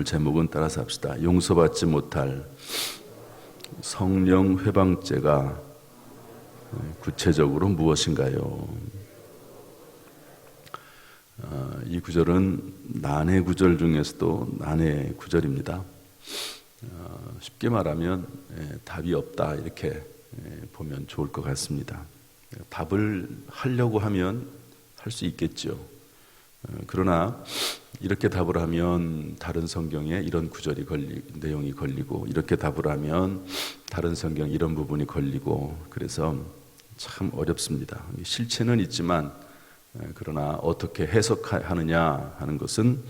제목은 따라서 합시다. 용서받지 못할 성령 회방죄가 구체적으로 무엇인가요? 이 구절은 난해 구절 중에서도 난해 구절입니다. 쉽게 말하면 답이 없다 이렇게 보면 좋을 것 같습니다. 답을 하려고 하면 할 수 있겠죠. 그러나 이렇게 답을 하면 다른 성경에 이런 구절이 내용이 걸리고, 이렇게 답을 하면 다른 성경 이런 부분이 걸리고, 그래서 참 어렵습니다. 실체는 있지만 그러나 어떻게 해석하느냐 하는 것은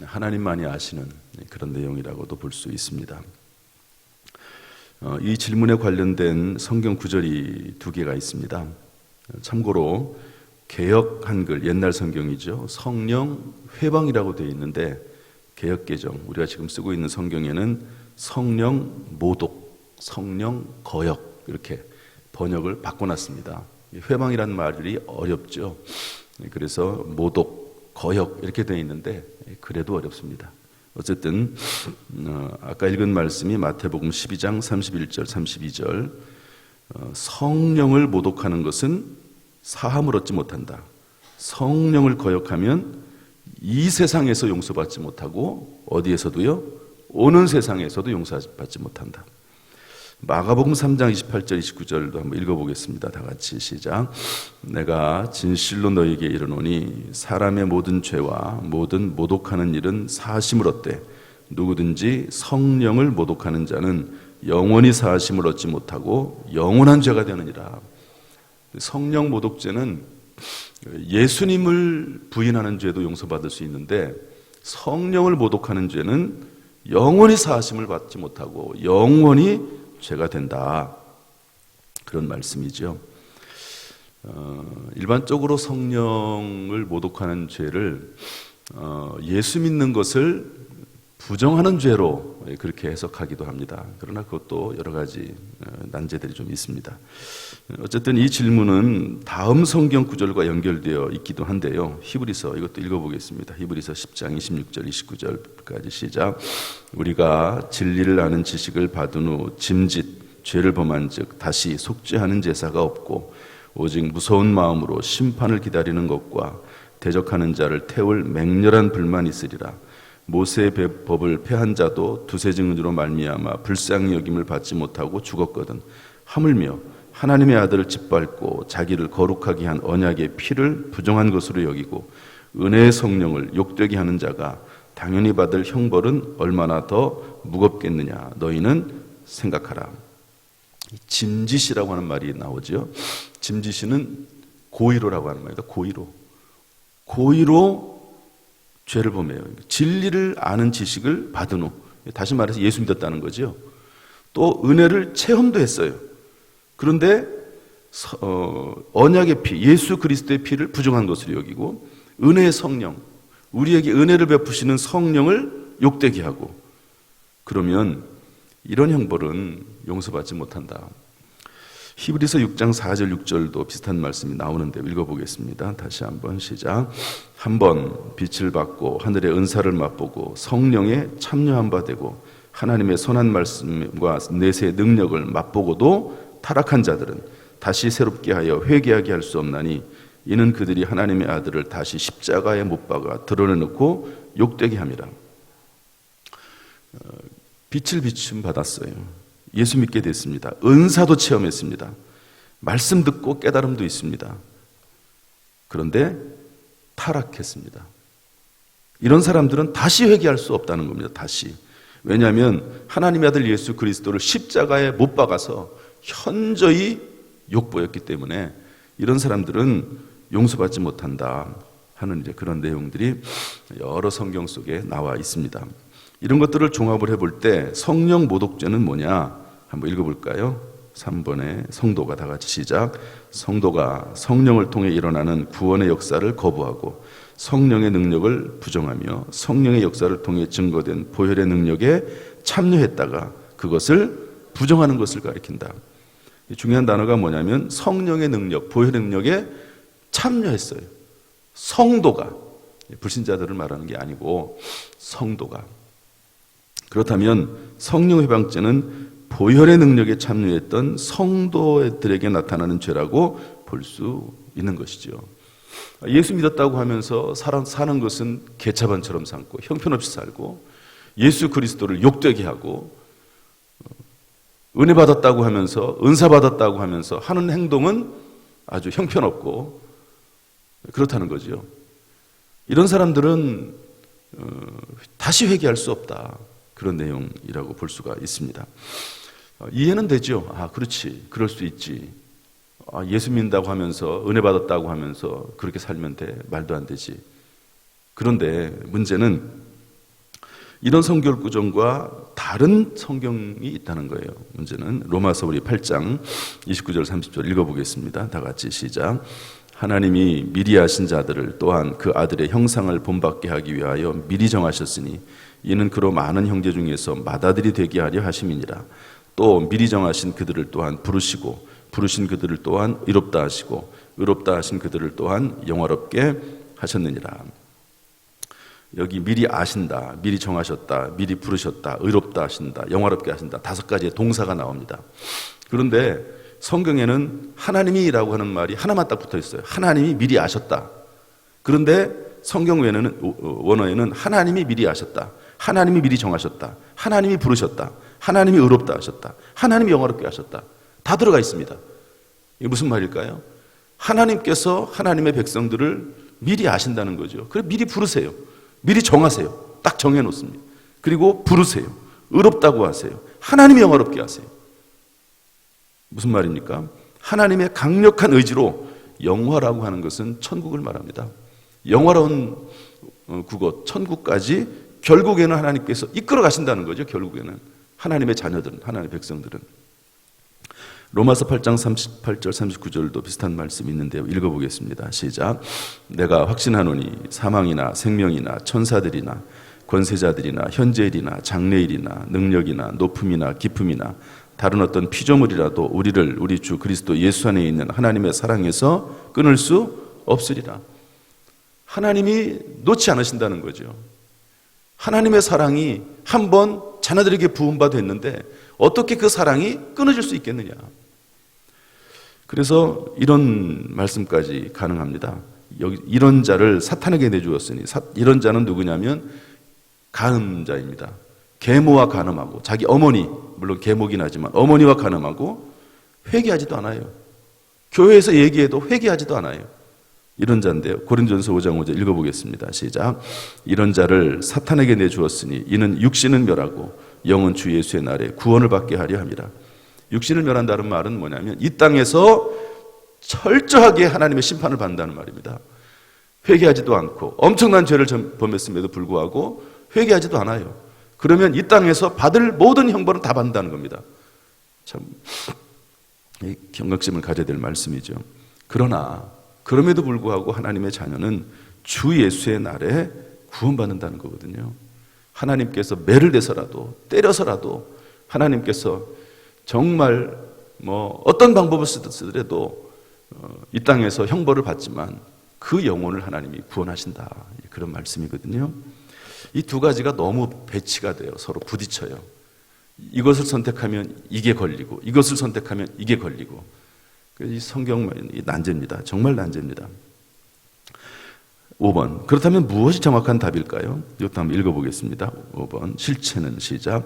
하나님만이 아시는 그런 내용이라고도 볼 수 있습니다. 이 질문에 관련된 성경 구절이 두 개가 있습니다. 참고로 개역 한글, 옛날 성경이죠. 성령 회방이라고 되어 있는데 개역개정, 우리가 지금 쓰고 있는 성경에는 성령 모독, 성령 거역 이렇게 번역을 바꿔놨습니다. 회방이라는 말이 어렵죠. 그래서 모독, 거역 이렇게 되어 있는데 그래도 어렵습니다. 어쨌든 아까 읽은 말씀이 마태복음 12장 31절 32절 성령을 모독하는 것은 사함을 얻지 못한다. 성령을 거역하면 이 세상에서 용서받지 못하고 어디에서도요? 오는 세상에서도 용서받지 못한다. 마가복음 3장 28절 29절도 한번 읽어보겠습니다. 다 같이 시작. 내가 진실로 너희에게 이르노니 사람의 모든 죄와 모든 모독하는 일은 사하심을 얻되 누구든지 성령을 모독하는 자는 영원히 사하심을 얻지 못하고 영원한 죄가 되느니라. 성령 모독죄는 예수님을 부인하는 죄도 용서받을 수 있는데 성령을 모독하는 죄는 영원히 사하심을 받지 못하고 영원히 죄가 된다. 그런 말씀이죠. 일반적으로 성령을 모독하는 죄를 예수 믿는 것을 부정하는 죄로 그렇게 해석하기도 합니다. 그러나 그것도 여러 가지 난제들이 좀 있습니다. 어쨌든 이 질문은 다음 성경 구절과 연결되어 있기도 한데요. 히브리서 이것도 읽어보겠습니다. 히브리서 10장 26절 29절까지 시작. 우리가 진리를 아는 지식을 받은 후 짐짓 죄를 범한 즉 다시 속죄하는 제사가 없고 오직 무서운 마음으로 심판을 기다리는 것과 대적하는 자를 태울 맹렬한 불만이 있으리라. 모세의 법을 폐한 자도 두세 증언으로 말미암아 불쌍히 여김을 받지 못하고 죽었거든. 하물며 하나님의 아들을 짓밟고 자기를 거룩하게 한 언약의 피를 부정한 것으로 여기고 은혜의 성령을 욕되게 하는 자가 당연히 받을 형벌은 얼마나 더 무겁겠느냐. 너희는 생각하라. 짐짓이라고 하는 말이 나오죠. 짐짓이는 고의로라고 하는 말입니다. 고의로 죄를 범해요. 진리를 아는 지식을 받은 후, 다시 말해서 예수 믿었다는 거죠. 또 은혜를 체험도 했어요. 그런데 언약의 피, 예수 그리스도의 피를 부정한 것으로 여기고 은혜의 성령, 우리에게 은혜를 베푸시는 성령을 욕되게 하고, 그러면 이런 형벌은 용서받지 못한다. 히브리서 6장 4절 6절도 비슷한 말씀이 나오는데 읽어보겠습니다. 다시 한번 시작. 한번 빛을 받고 하늘의 은사를 맛보고 성령에 참여한 바 되고 하나님의 선한 말씀과 내세의 능력을 맛보고도 타락한 자들은 다시 새롭게 하여 회개하게 할 수 없나니 이는 그들이 하나님의 아들을 다시 십자가에 못 박아 드러내놓고 욕되게 함이라. 빛을 비춤 받았어요. 예수 믿게 됐습니다. 은사도 체험했습니다. 말씀 듣고 깨달음도 있습니다. 그런데 타락했습니다. 이런 사람들은 다시 회개할 수 없다는 겁니다. 다시. 왜냐하면 하나님의 아들 예수 그리스도를 십자가에 못 박아서 현저히 욕보였기 때문에 이런 사람들은 용서받지 못한다 하는 이제 그런 내용들이 여러 성경 속에 나와 있습니다. 이런 것들을 종합을 해볼 때 성령 모독죄는 뭐냐? 한번 읽어볼까요? 3번에 성도가 다 같이 시작. 성도가 성령을 통해 일어나는 구원의 역사를 거부하고 성령의 능력을 부정하며 성령의 역사를 통해 증거된 보혈의 능력에 참여했다가 그것을 부정하는 것을 가리킨다. 중요한 단어가 뭐냐면 성령의 능력, 보혈의 능력에 참여했어요. 성도가, 불신자들을 말하는 게 아니고 성도가. 그렇다면 성령 회방죄는 보혈의 능력에 참여했던 성도들에게 나타나는 죄라고 볼 수 있는 것이죠. 예수 믿었다고 하면서 사는 것은 개차반처럼 살고 형편없이 살고 예수 그리스도를 욕되게 하고 은혜 받았다고 하면서 은사 받았다고 하면서 하는 행동은 아주 형편없고 그렇다는 거죠. 이런 사람들은 다시 회개할 수 없다. 그런 내용이라고 볼 수가 있습니다. 이해는 되죠. 아, 그렇지. 그럴 수 있지. 예수 믿는다고 하면서 은혜 받았다고 하면서 그렇게 살면 돼. 말도 안 되지. 그런데 문제는 이런 성경 구절과 다른 성경이 있다는 거예요. 문제는 로마서 우리 8장 29절 30절 읽어보겠습니다. 다 같이 시작. 하나님이 미리 아신 자들을 또한 그 아들의 형상을 본받게 하기 위하여 미리 정하셨으니 이는 그로 많은 형제 중에서 맏아들이 되게 하려 하심이니라. 또 미리 정하신 그들을 또한 부르시고 부르신 그들을 또한 의롭다 하시고 의롭다 하신 그들을 또한 영화롭게 하셨느니라. 여기 미리 아신다, 미리 정하셨다, 미리 부르셨다, 의롭다 하신다, 영화롭게 하신다 5가지의 동사가 나옵니다. 그런데 성경에는 하나님이라고 하는 말이 하나만 딱 붙어 있어요. 하나님이 미리 아셨다. 그런데 성경 원어에는 하나님이 미리 아셨다, 하나님이 미리 정하셨다, 하나님이 부르셨다, 하나님이 의롭다 하셨다, 하나님이 영화롭게 하셨다. 다 들어가 있습니다. 이게 무슨 말일까요? 하나님께서 하나님의 백성들을 미리 아신다는 거죠. 그래서 미리 부르세요. 미리 정하세요. 딱 정해놓습니다. 그리고 부르세요. 의롭다고 하세요. 하나님이 영화롭게 하세요. 무슨 말입니까? 하나님의 강력한 의지로 영화라고 하는 것은 천국을 말합니다. 영화로운 그곳 천국까지 결국에는 하나님께서 이끌어 가신다는 거죠. 결국에는 하나님의 자녀들은, 하나님의 백성들은. 로마서 8장 38절 39절도 비슷한 말씀이 있는데요. 읽어보겠습니다. 시작. 내가 확신하노니 사망이나 생명이나 천사들이나 권세자들이나 현재일이나 장래일이나 능력이나 높음이나 깊음이나 다른 어떤 피조물이라도 우리를 우리 주 그리스도 예수 안에 있는 하나님의 사랑에서 끊을 수 없으리라. 하나님이 놓지 않으신다는 거죠. 하나님의 사랑이 한번 자녀들에게 부음바 됐는데 어떻게 그 사랑이 끊어질 수 있겠느냐. 그래서 이런 말씀까지 가능합니다. 여기 이런 자를 사탄에게 내주었으니 이런 자는 누구냐면 간음자입니다. 계모와 간음하고 자기 어머니, 물론 계모긴 하지만 어머니와 간음하고 회개하지도 않아요. 교회에서 얘기해도 회개하지도 않아요. 이런 자인데요. 고린도전서 5장 5절 읽어보겠습니다. 시작. 이런 자를 사탄에게 내주었으니 이는 육신은 멸하고 영은 주 예수의 날에 구원을 받게 하려 함이라. 육신을 멸한다는 말은 뭐냐면 이 땅에서 철저하게 하나님의 심판을 받는다는 말입니다. 회개하지도 않고 엄청난 죄를 범했음에도 불구하고 회개하지도 않아요. 그러면 이 땅에서 받을 모든 형벌은 다 받는다는 겁니다. 참 경각심을 가져야 될 말씀이죠. 그러나 그럼에도 불구하고 하나님의 자녀는 주 예수의 날에 구원받는다는 거거든요. 하나님께서 매를 대서라도 때려서라도 하나님께서 정말 어떤 방법을 쓰더라도 이 땅에서 형벌을 받지만 그 영혼을 하나님이 구원하신다. 그런 말씀이거든요. 이 2가지가 너무 배치가 돼요. 서로 부딪혀요. 이것을 선택하면 이게 걸리고 이것을 선택하면 이게 걸리고. 이 성경은 난제입니다. 정말 난제입니다. 5번. 그렇다면 무엇이 정확한 답일까요? 이것도 한번 읽어보겠습니다. 5번. 실체는 시작.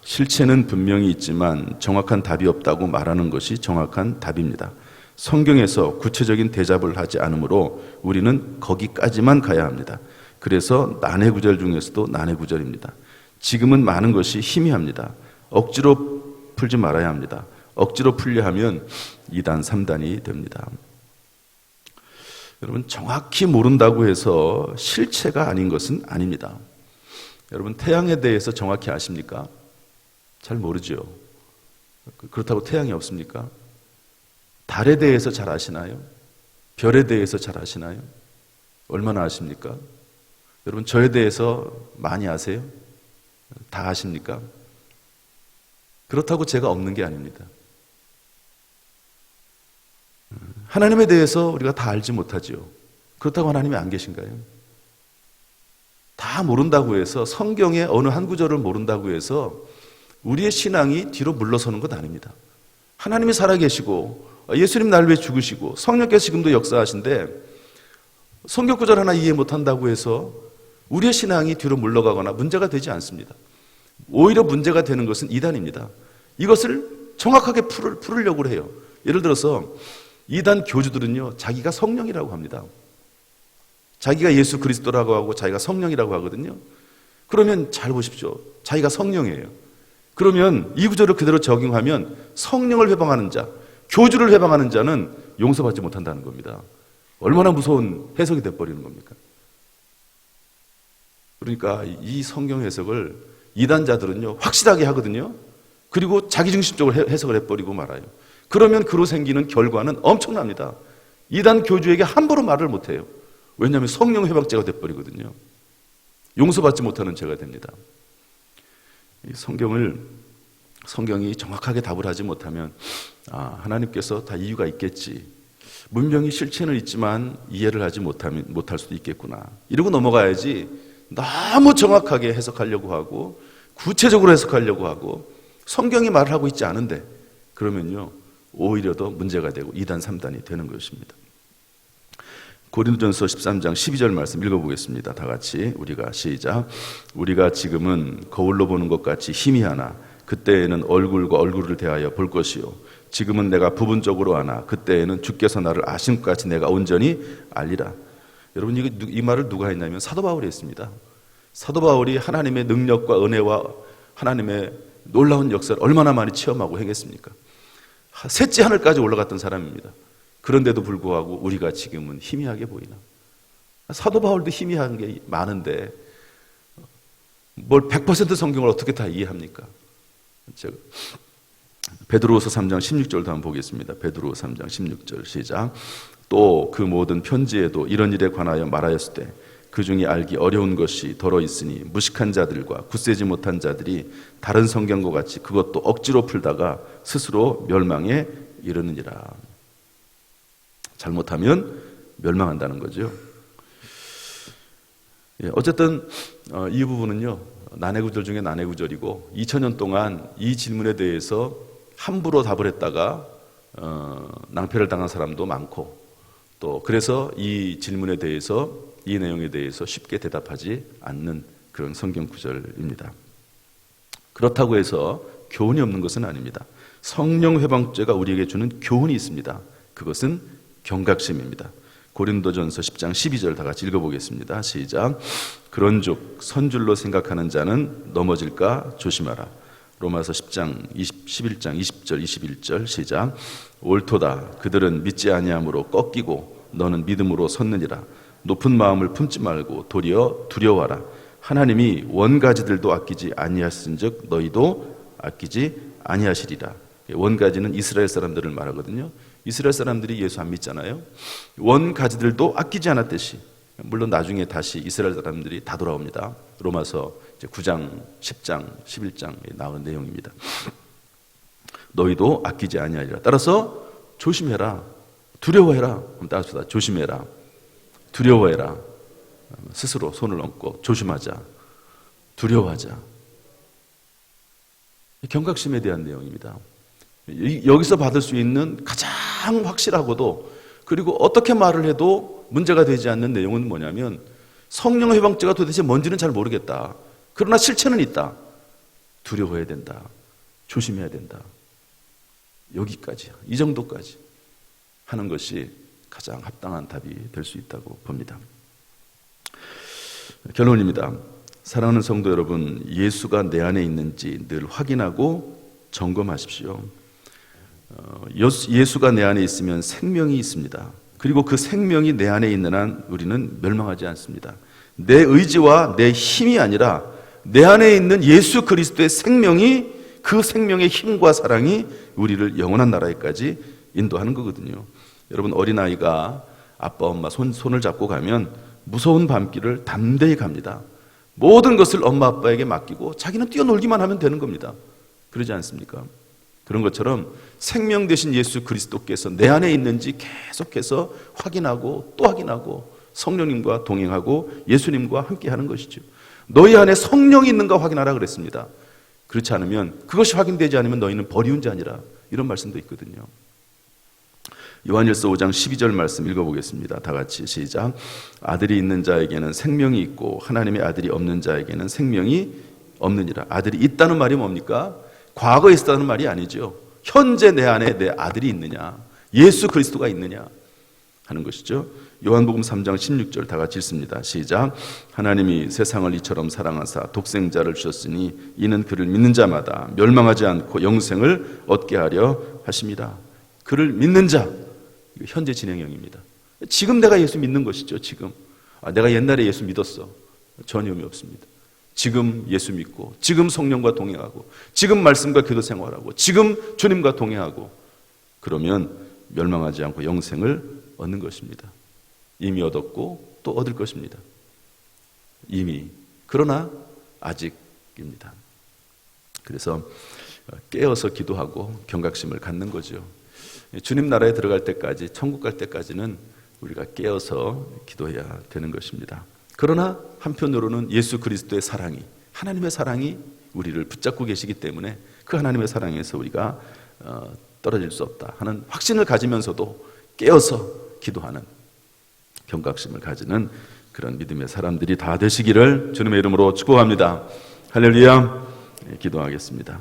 실체는 분명히 있지만 정확한 답이 없다고 말하는 것이 정확한 답입니다. 성경에서 구체적인 대답을 하지 않으므로 우리는 거기까지만 가야 합니다. 그래서 난해구절 중에서도 난해구절입니다. 지금은 많은 것이 희미합니다. 억지로 풀지 말아야 합니다. 억지로 풀려 하면 2단, 3단이 됩니다. 여러분, 정확히 모른다고 해서 실체가 아닌 것은 아닙니다. 여러분, 태양에 대해서 정확히 아십니까? 잘 모르죠. 그렇다고 태양이 없습니까? 달에 대해서 잘 아시나요? 별에 대해서 잘 아시나요? 얼마나 아십니까? 여러분, 저에 대해서 많이 아세요? 다 아십니까? 그렇다고 제가 없는 게 아닙니다. 하나님에 대해서 우리가 다 알지 못하죠. 그렇다고 하나님이 안 계신가요? 다 모른다고 해서, 성경의 어느 한 구절을 모른다고 해서 우리의 신앙이 뒤로 물러서는 것 아닙니다. 하나님이 살아계시고 예수님 나를 위해 죽으시고 성령께서 지금도 역사하신데, 성경 구절 하나 이해 못한다고 해서 우리의 신앙이 뒤로 물러가거나 문제가 되지 않습니다. 오히려 문제가 되는 것은 이단입니다. 이것을 정확하게 풀으려고 해요. 예를 들어서 이단 교주들은요, 자기가 성령이라고 합니다. 자기가 예수 그리스도라고 하고 자기가 성령이라고 하거든요. 그러면 잘 보십시오. 자기가 성령이에요. 그러면 이 구절을 그대로 적용하면 성령을 회방하는 자, 교주를 회방하는 자는 용서받지 못한다는 겁니다. 얼마나 무서운 해석이 돼버리는 겁니까? 그러니까 이 성경 해석을 이단자들은요, 확실하게 하거든요. 그리고 자기중심적으로 해석을 해버리고 말아요. 그러면 그로 생기는 결과는 엄청납니다. 이단 교주에게 함부로 말을 못해요. 왜냐하면 성령 회방죄가 돼버리거든요. 용서받지 못하는 죄가 됩니다. 이 성경이 정확하게 답을 하지 못하면, 하나님께서 다 이유가 있겠지, 분명히 실체는 있지만 이해를 하지 못할 수도 있겠구나, 이러고 넘어가야지, 너무 정확하게 해석하려고 하고 구체적으로 해석하려고 하고 성경이 말을 하고 있지 않은데, 그러면요 오히려 더 문제가 되고 2단 3단이 되는 것입니다. 고린도전서 13장 12절 말씀 읽어보겠습니다. 다 같이 우리가 시작. 우리가 지금은 거울로 보는 것 같이 희미하나 그때에는 얼굴과 얼굴을 대하여 볼 것이요, 지금은 내가 부분적으로 아나 그때에는 주께서 나를 아신 것 같이 내가 온전히 알리라. 여러분, 이 말을 누가 했냐면 사도 바울이 했습니다. 사도 바울이 하나님의 능력과 은혜와 하나님의 놀라운 역사를 얼마나 많이 체험하고 행했습니까? 셋째 하늘까지 올라갔던 사람입니다. 그런데도 불구하고 우리가 지금은 희미하게 보이나? 사도 바울도 희미한 게 많은데 뭘 100% 성경을 어떻게 다 이해합니까? 제가 베드로후서 3장 16절도 한번 보겠습니다. 베드로후서 3장 16절 시작. 또 그 모든 편지에도 이런 일에 관하여 말하였을 때 그 중에 알기 어려운 것이 더러 있으니 무식한 자들과 굳세지 못한 자들이 다른 성경과 같이 그것도 억지로 풀다가 스스로 멸망에 이르느니라. 잘못하면 멸망한다는 거죠. 어쨌든 이 부분은요, 난해구절 중에 난해구절이고 2000년 동안 이 질문에 대해서 함부로 답을 했다가 낭패를 당한 사람도 많고, 또 그래서 이 질문에 대해서, 이 내용에 대해서 쉽게 대답하지 않는 그런 성경 구절입니다. 그렇다고 해서 교훈이 없는 것은 아닙니다. 성령 회방죄가 우리에게 주는 교훈이 있습니다. 그것은 경각심입니다. 고린도전서 10장 12절 다 같이 읽어보겠습니다. 시작. 그런즉 선줄로 생각하는 자는 넘어질까 조심하라. 로마서 10장 11장 20절 21절 시작. 옳도다. 그들은 믿지 아니함으로 꺾이고 너는 믿음으로 섰느니라. 높은 마음을 품지 말고 도리어 두려워하라. 하나님이 원가지들도 아끼지 아니하신즉 너희도 아끼지 아니하시리라. 원가지는 이스라엘 사람들을 말하거든요. 이스라엘 사람들이 예수 안 믿잖아요. 원가지들도 아끼지 않았듯이, 물론 나중에 다시 이스라엘 사람들이 다 돌아옵니다. 로마서 9장, 10장, 11장에 나온 내용입니다. 너희도 아끼지 아니하리라. 따라서 조심해라. 두려워해라. 따라서 조심해라. 두려워해라. 스스로 손을 얹고 조심하자. 두려워하자. 경각심에 대한 내용입니다. 여기서 받을 수 있는 가장 확실하고도, 그리고 어떻게 말을 해도 문제가 되지 않는 내용은 뭐냐면, 성령 회방죄가 도대체 뭔지는 잘 모르겠다. 그러나 실체는 있다. 두려워해야 된다. 조심해야 된다. 여기까지, 이 정도까지 하는 것이 가장 합당한 답이 될 수 있다고 봅니다. 결론입니다. 사랑하는 성도 여러분, 예수가 내 안에 있는지 늘 확인하고 점검하십시오. 예수가 내 안에 있으면 생명이 있습니다. 그리고 그 생명이 내 안에 있는 한 우리는 멸망하지 않습니다. 내 의지와 내 힘이 아니라 내 안에 있는 예수 그리스도의 생명이, 그 생명의 힘과 사랑이 우리를 영원한 나라에까지 인도하는 거거든요. 여러분, 어린아이가 아빠 엄마 손을 잡고 가면 무서운 밤길을 담대히 갑니다. 모든 것을 엄마 아빠에게 맡기고 자기는 뛰어놀기만 하면 되는 겁니다. 그러지 않습니까? 그런 것처럼 생명 되신 예수 그리스도께서 내 안에 있는지 계속해서 확인하고 또 확인하고 성령님과 동행하고 예수님과 함께하는 것이죠. 너희 안에 성령이 있는가 확인하라 그랬습니다. 그렇지 않으면, 그것이 확인되지 않으면 너희는 버리운 자니라, 이런 말씀도 있거든요. 요한일서 5장 12절 말씀 읽어보겠습니다. 다 같이 시작. 아들이 있는 자에게는 생명이 있고 하나님의 아들이 없는 자에게는 생명이 없느니라. 아들이 있다는 말이 뭡니까? 과거에 있었다는 말이 아니죠. 현재 내 안에 내 아들이 있느냐, 예수 그리스도가 있느냐 하는 것이죠. 요한복음 3장 16절 다 같이 읽습니다. 시작. 하나님이 세상을 이처럼 사랑하사 독생자를 주셨으니 이는 그를 믿는 자마다 멸망하지 않고 영생을 얻게 하려 하심이라. 그를 믿는 자, 현재 진행형입니다. 지금 내가 예수 믿는 것이죠. 지금 내가 옛날에 예수 믿었어, 전혀 의미 없습니다. 지금 예수 믿고, 지금 성령과 동행하고, 지금 말씀과 기도 생활하고, 지금 주님과 동행하고, 그러면 멸망하지 않고 영생을 얻는 것입니다. 이미 얻었고 또 얻을 것입니다. 이미, 그러나 아직입니다. 그래서 깨어서 기도하고 경각심을 갖는 거죠. 주님 나라에 들어갈 때까지, 천국 갈 때까지는 우리가 깨어서 기도해야 되는 것입니다. 그러나 한편으로는 예수 그리스도의 사랑이, 하나님의 사랑이 우리를 붙잡고 계시기 때문에 그 하나님의 사랑에서 우리가 떨어질 수 없다 하는 확신을 가지면서도 깨어서 기도하는, 경각심을 가지는 그런 믿음의 사람들이 다 되시기를 주님의 이름으로 축복합니다. 할렐루야. 기도하겠습니다.